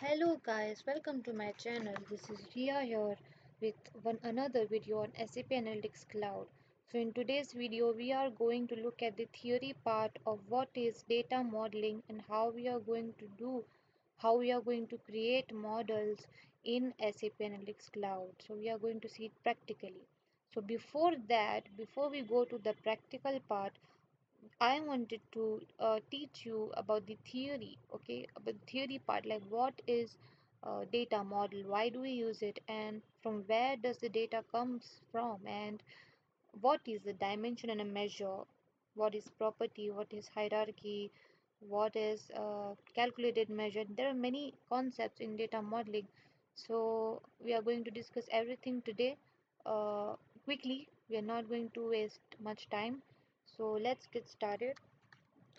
Hello guys, welcome to my channel. This is Ria here with another video on SAP Analytics Cloud. So in today's video we are going to look at the theory part of what is data modeling and how we are going to create models in SAP Analytics Cloud. So we are going to see it practically. So before we go to the practical part, I wanted to teach you about the theory, okay, about the theory part, like what is data model, why do we use it, and from where does the data comes from, and what is the dimension and a measure, what is property, what is hierarchy, what is calculated measure. There are many concepts in data modeling, so we are going to discuss everything today uh, quickly. We are not going to waste much time, so let's get started.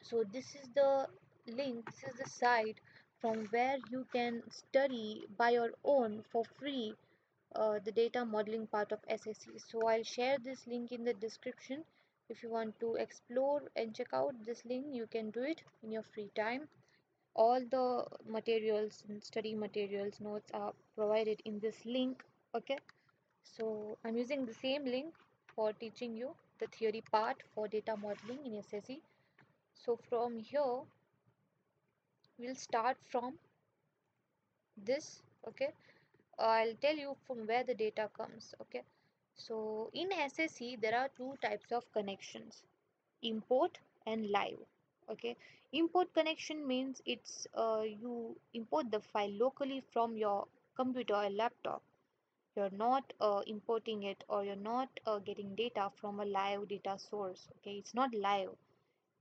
So this is the link, this is the site from where you can study by your own for free the data modeling part of SAC. So I'll share this link in the description. If you want to explore and check out this link, you can do it in your free time. All the materials and study materials notes are provided in this link. Okay, so I'm using the same link for teaching you the theory part for data modeling in SAC. So from here we'll start from this. Okay, I'll tell you from where the data comes. Okay, so in SAC there are two types of connections: import and live. Okay, import connection means it's you import the file locally from your computer or laptop. You're not importing it, or you're not getting data from a live data source. Okay, it's not live,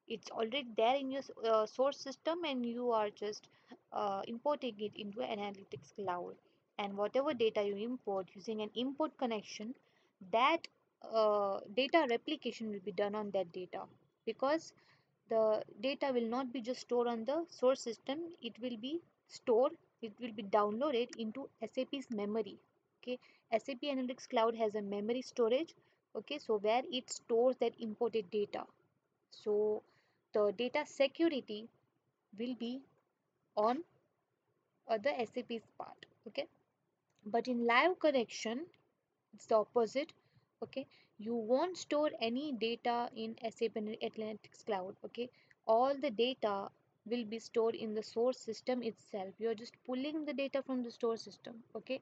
it's already there in your source system, and you are just importing it into analytics cloud. And whatever data you import using an import connection, that data replication will be done on that data, because the data will not be just stored on the source system, it will be stored, it will be downloaded into SAP's memory. Okay, SAP Analytics Cloud has a memory storage. Okay, so where it stores that imported data. So the data security will be on the SAP's part. Okay, but in live connection it's the opposite. Okay, you won't store any data in SAP Analytics Cloud. Okay, all the data will be stored in the source system itself. You are just pulling the data from the store system. Okay,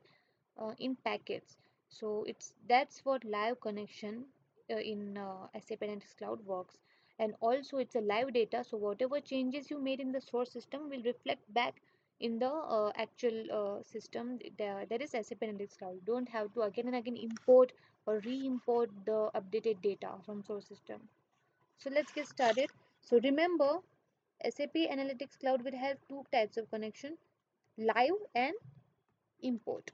in packets. So it's that's what live connection in SAP Analytics Cloud works. And also it's a live data, so whatever changes you made in the source system will reflect back in the actual system. That is SAP Analytics Cloud. You don't have to again and again import or re-import the updated data from source system. So let's get started. So remember, SAP Analytics Cloud will have two types of connection: live and import.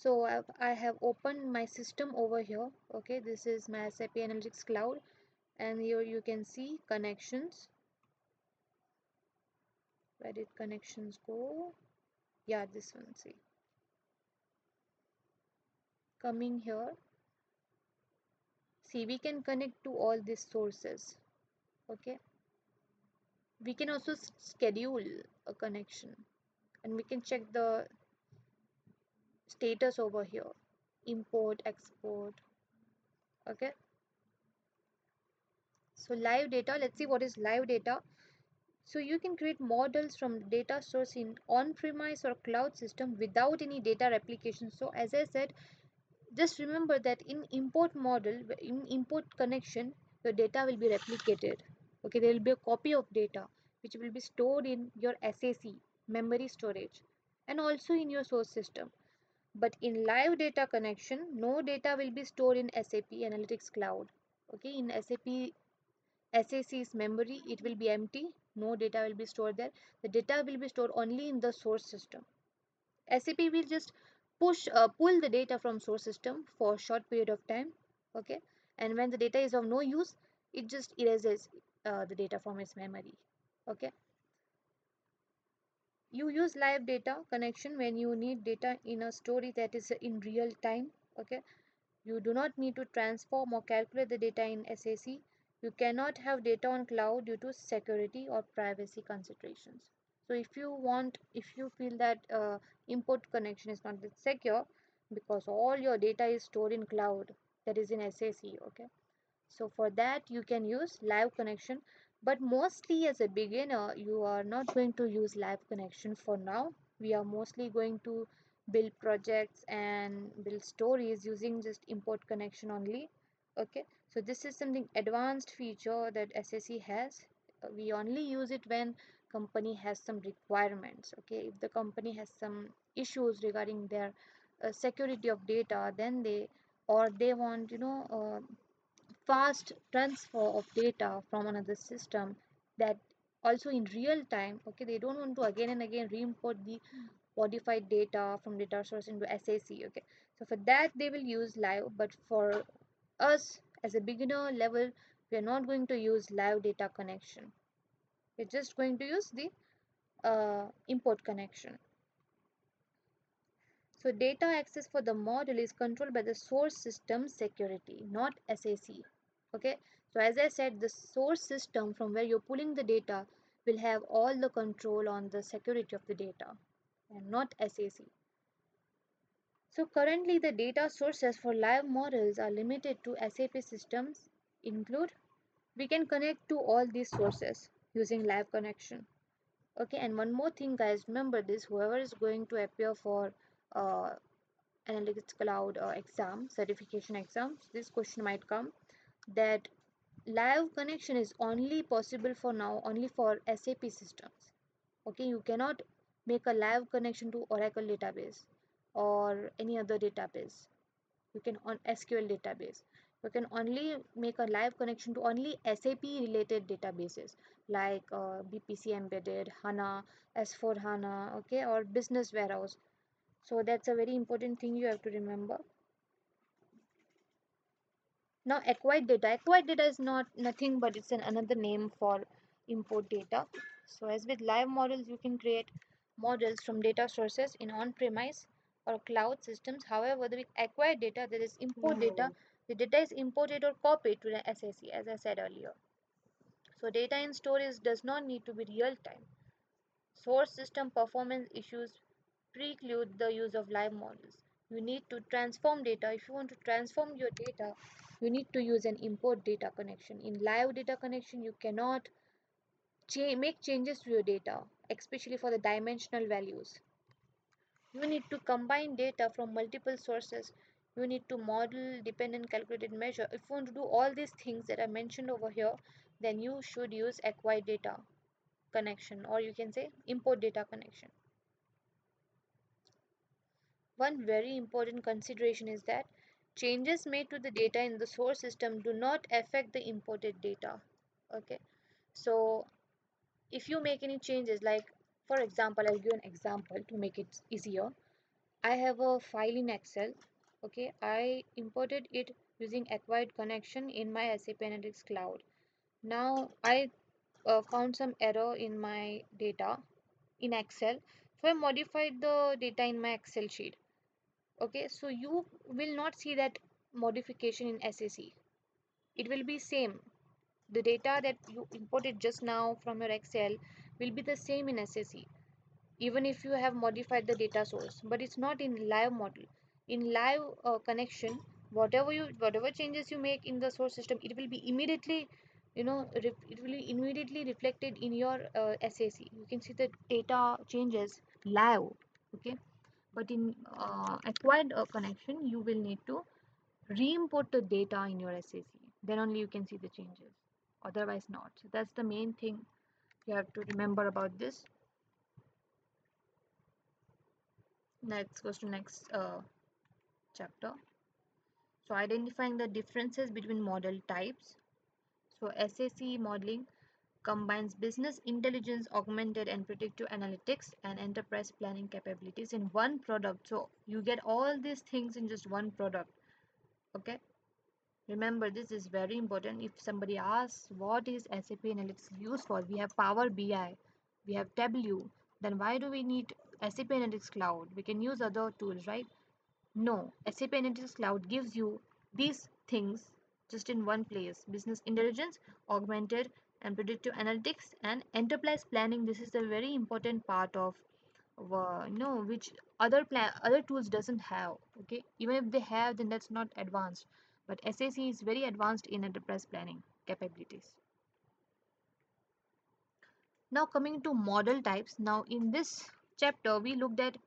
So I have opened my system over here. Okay, this is my SAP Analytics Cloud, and here you can see connections. Where did connections go? Yeah, this one. See, coming here. See, we can connect to all these sources. Okay, we can also schedule a connection, and we can check the status over here. Import, export. Okay, so live data. Let's see what is live data. So you can create models from data source in on-premise or cloud system without any data replication. So as I said, just remember that in import model, in import connection, your data will be replicated. Okay, there will be a copy of data which will be stored in your SAC memory storage and also in your source system. But in live data connection, no data will be stored in SAP Analytics Cloud. Okay, in SAC's memory, it will be empty. No data will be stored there. The data will be stored only in the source system. SAP will just pull the data from source system for a short period of time. Okay, and when the data is of no use, it just erases the data from its memory. Okay, you use live data connection when you need data in a story that is in real time. Okay, you do not need to transform or calculate the data in SAC. You cannot have data on cloud due to security or privacy considerations. So if you feel that import connection is not that secure, because all your data is stored in cloud, that is in SAC, okay. So for that you can use live connection, but mostly as a beginner you are not going to use live connection for now. We are mostly going to build projects and build stories using just import connection only. Okay, so this is something advanced feature that SAC has. We only use it when company has some requirements. Okay, if the company has some issues regarding their security of data, then they want fast transfer of data from another system, that also in real time. Okay, they don't want to again and again re-import the modified data from data source into SAC. Okay, so for that they will use live, but for us as a beginner level, we are not going to use live data connection. We're just going to use the import connection. So data access for the model is controlled by the source system security, not SAC. Okay. So as I said, the source system from where you're pulling the data will have all the control on the security of the data and not SAC. So currently the data sources for live models are limited to SAP systems include, we can connect to all these sources using live connection. Okay, and one more thing guys, remember this, whoever is going to appear for uh, Analytics Cloud exam, certification exams, this question might come, that live connection is only possible for now, only for SAP systems. Okay, you cannot make a live connection to Oracle database or any other database. You can on SQL database. You can only make a live connection to only SAP related databases like BPC embedded, HANA, S4 HANA, okay, or business warehouse. So that's a very important thing you have to remember. Now acquired data is not nothing but it's another name for import data. So as with live models, you can create models from data sources in on-premise or cloud systems. However, with acquired data, there is import data. The data is imported or copied to the SAC, as I said earlier. So data in storage does not need to be real time. Source system performance issues preclude the use of live models. You need to transform data. If you want to transform your data, you need to use an import data connection. In live data connection, you cannot make changes to your data, especially for the dimensional values. You need to combine data from multiple sources. You need to model dependent calculated measure. If you want to do all these things that I mentioned over here, then you should use acquired data connection, or you can say import data connection. One very important consideration is that changes made to the data in the source system do not affect the imported data. Okay, so if you make any changes, like for example, I'll give an example to make it easier. I have a file in Excel. Okay, I imported it using acquired connection in my SAP Analytics Cloud. Now I found some error in my data in Excel, so I modified the data in my Excel sheet. Okay, so you will not see that modification in SAC. It will be same. The data that you imported just now from your Excel will be the same in SAC, even if you have modified the data source, but it's not in live model. In live connection, whatever changes you make in the source system, it will be immediately, it will be immediately reflected in your SAC. You can see the data changes live. Okay, but in acquired connection, you will need to re-import the data in your SAC. Then only you can see the changes. Otherwise not. So that's the main thing you have to remember about this. Let's go to next chapter. So identifying the differences between model types. So SAC modeling combines business intelligence, augmented and predictive analytics, and enterprise planning capabilities in one product. So you get all these things in just one product. Okay, remember this is very important. If somebody asks what is SAP Analytics used for, we have Power BI, we have Tableau, then why do we need SAP Analytics Cloud? We can use other tools, right? No, SAP Analytics Cloud gives you these things just in one place. Business intelligence, augmented and predictive analytics, and enterprise planning. This is the very important part of which other tools doesn't have. Okay, even if they have, then that's not advanced. But SAC is very advanced in enterprise planning capabilities. Now coming to model types. Now in this chapter we looked at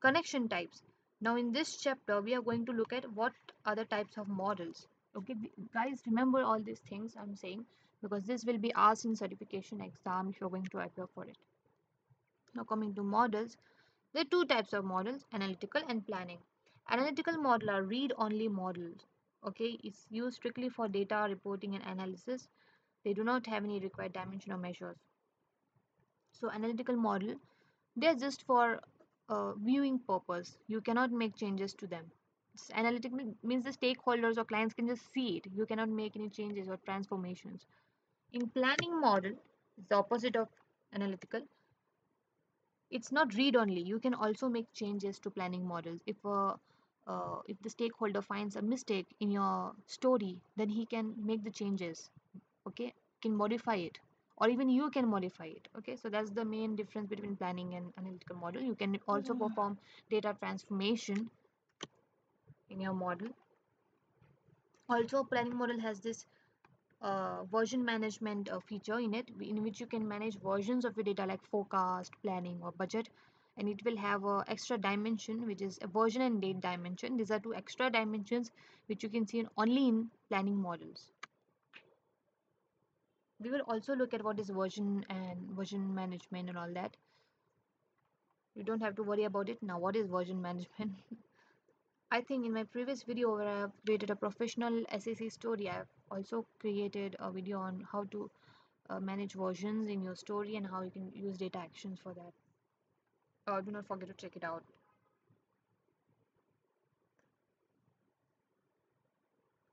connection types. Now in this chapter we are going to look at what are the types of models. Okay, guys, remember all these things I'm saying, because this will be asked in certification exam if you're going to appear for it. Now coming to models, there are two types of models: analytical and planning. Analytical model are read-only models. Okay, it's used strictly for data reporting and analysis. They do not have any required dimension or measures. So analytical model, they're just for viewing purpose. You cannot make changes to them. Analytic means the stakeholders or clients can just see it. You cannot make any changes or transformations. In planning model, it's the opposite of analytical. It's not read only. You can also make changes to planning models. If the stakeholder finds a mistake in your story, then he can make the changes. Okay, can modify it, or even you can modify it. Okay, so that's the main difference between planning and analytical model. You can also perform data transformation in your model. Also, planning model has this version management feature in it, in which you can manage versions of your data like forecast, planning, or budget. And it will have a extra dimension, which is a version and date dimension. These are two extra dimensions which you can see only in planning models. We will also look at what is version and version management and all that. You don't have to worry about it now. What is version management? I think in my previous video where I have created a professional SAC story, I have also created a video on how to manage versions in your story and how you can use data actions for that. Do not forget to check it out.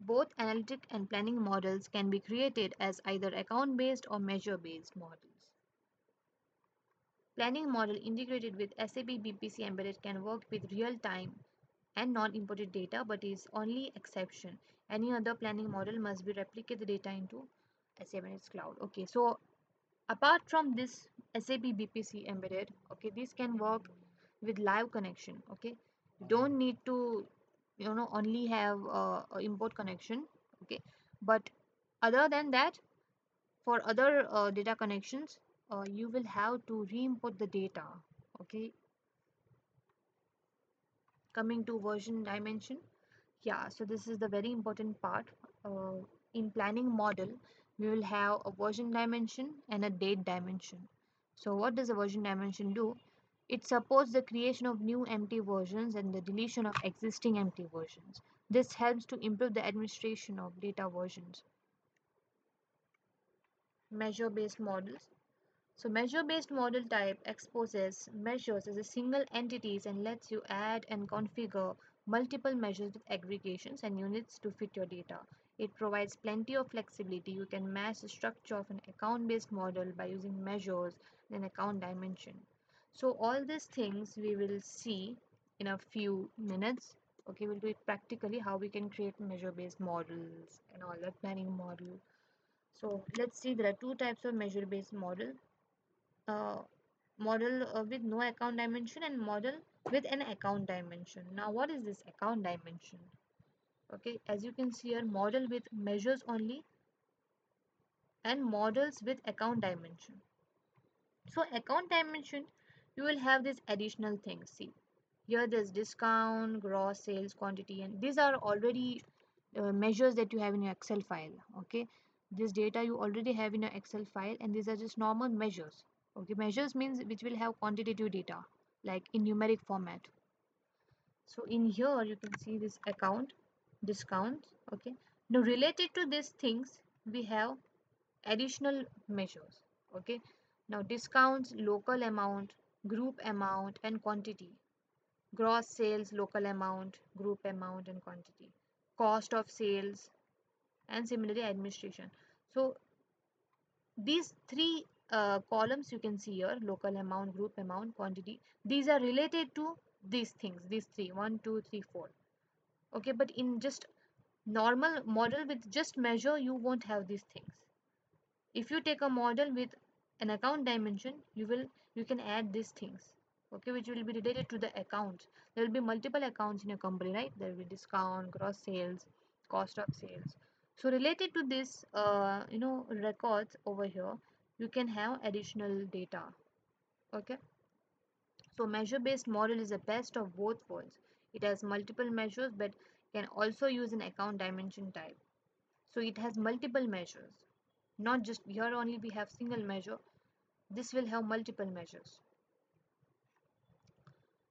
Both analytic and planning models can be created as either account-based or measure-based models. Planning model integrated with SAP BPC embedded can work with real-time and non-imported data, but is only exception. Any other planning model must be replicate the data into SAP Analytics Cloud. Okay, so apart from this SAP BPC embedded, okay, this can work with live connection. Okay, you don't need to only have a import connection. Okay, but other than that, for other data connections, you will have to re-import the data. Okay, coming to version dimension. Yeah, so this is the very important part. In planning model, we will have a version dimension and a date dimension. So what does a version dimension do? It supports the creation of new empty versions and the deletion of existing empty versions. This helps to improve the administration of data versions. Measure-based models. So measure-based model type exposes measures as a single entities and lets you add and configure multiple measures with aggregations and units to fit your data. It provides plenty of flexibility. You can match the structure of an account-based model by using measures and account dimension. So all these things we will see in a few minutes. Okay, we'll do it practically, how we can create measure-based models and all that, planning model. So let's see, there are two types of measure-based model. uh, Model with no account dimension and model with an account dimension. Now what is this account dimension? Okay, as you can see here, model with measures only and models with account dimension. So account dimension, you will have these additional things. See, here there's discount, gross sales quantity, and these are already measures that you have in your Excel file. Okay, this data you already have in your Excel file, and these are just normal measures. Okay, measures means which will have quantitative data like in numeric format. So in here you can see this account, discounts. Okay, now related to these things we have additional measures. Okay, now discounts, local amount, group amount, and quantity. Gross sales, local amount, group amount, and quantity. Cost of sales, and similarly administration. So these three columns you can see here: local amount, group amount, quantity. These are related to these things, these three, 1, 2, 3, 4. Okay, but in just Normal model with just measure, you won't have these things. If you take a model with an account dimension, you can add these things, okay, which will be related to the accounts. There will be multiple accounts in your company, right? There will be discount, gross sales, cost of sales. So related to this records over here, you can have additional data. Okay, so measure based model is the best of both worlds. It has multiple measures but can also use an account dimension type. So it has multiple measures, not just here only we have single measure. This will have multiple measures.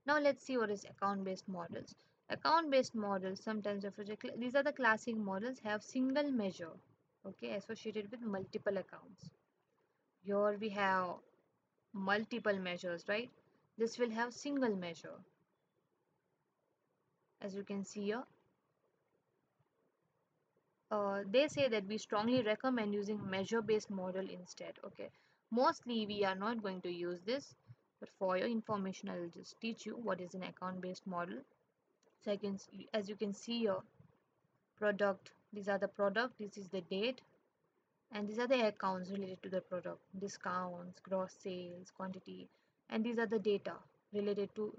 Now let's see what is account based models. Account based models, sometimes these are the classic models, have single measure, okay, associated with multiple accounts. Here we have multiple measures, right? This will have single measure, as you can see here. They say that we strongly recommend using measure based model instead. Okay, mostly we are not going to use this, but for your information I will just teach you what is an account based model. So as you can see here, product, these are the product, this is the date, and these are the accounts related to the product, discounts, gross sales, quantity, and these are the data related to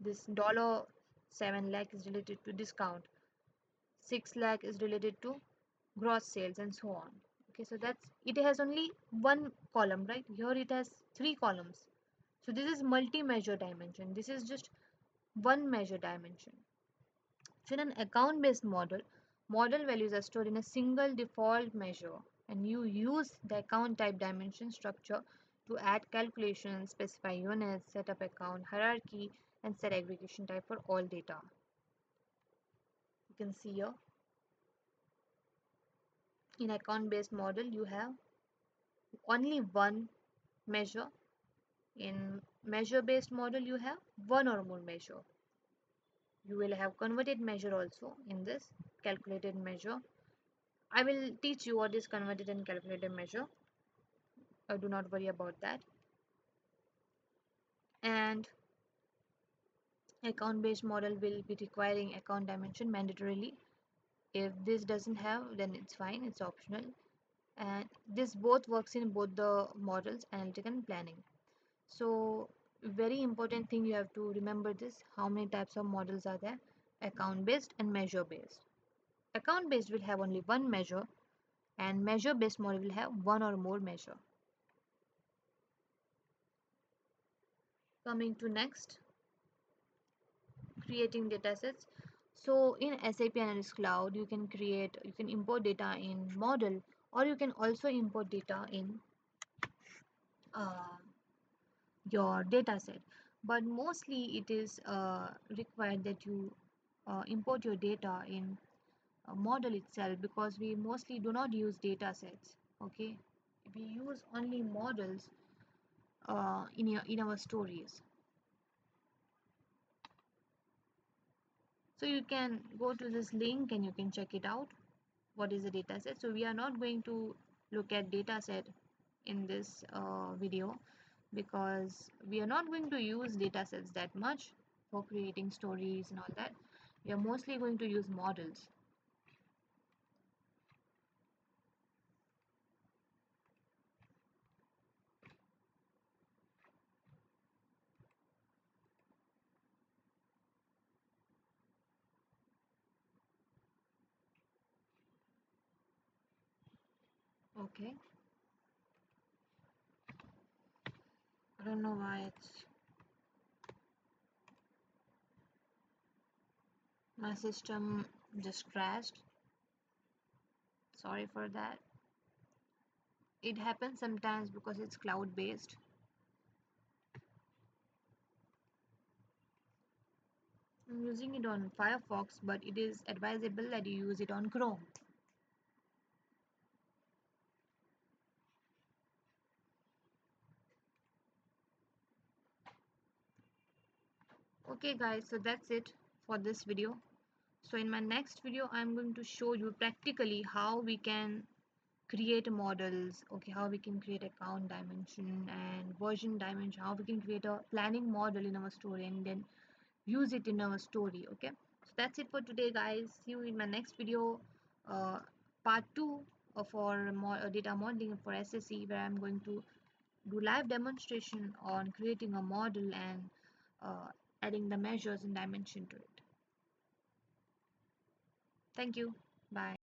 this. Dollar 7 lakh is related to discount, 6 lakh is related to gross sales, and so on. Okay, so that's, it has only one column, right? Here it has three columns. So this is multi-measure dimension, this is just one measure dimension. So in an account based model, model values are stored in a single default measure, and you use the account type dimension structure to add calculations, specify units, set up account hierarchy, and set aggregation type for all data. You can see here, in account based model you have only one measure. In measure based model you have one or more measure. You will have converted measure also in this, calculated measure. I will teach you what is converted and calculated measure. Do not worry about that. And account based model will be requiring account dimension mandatorily. If this doesn't have, then it's fine, it's optional. And this both works in both the models, analytic and planning. So very important thing, you have to remember this, how many types of models are there: account based and measure based. Account based will have only one measure, and measure based model will have one or more measure. Coming to next, creating datasets. So in SAP Analytics Cloud, you can import data in model, or you can also import data in uh, your dataset. But mostly it is required that you import your data in a model itself, because we mostly do not use datasets. Okay, we use only models in our stories. So you can go to this link and you can check it out, what is the dataset. So we are not going to look at dataset in this video, because we are not going to use datasets that much for creating stories and all that. We are mostly going to use models. Okay, I don't know why it's, my system just crashed. Sorry for that. It happens sometimes because it's cloud based. I'm using it on Firefox, but it is advisable that you use it on Chrome. Okay guys, so that's it for this video. So in my next video, I'm going to show you practically how we can create models, okay, how we can create account dimension and version dimension, how we can create a planning model in our story and then use it in our story. Okay, so that's it for today guys. See you in my next video. uh, part 2 for data modeling for SSE, where I'm going to do live demonstration on creating a model and uh, adding the measures and dimension to it. Thank you. Bye.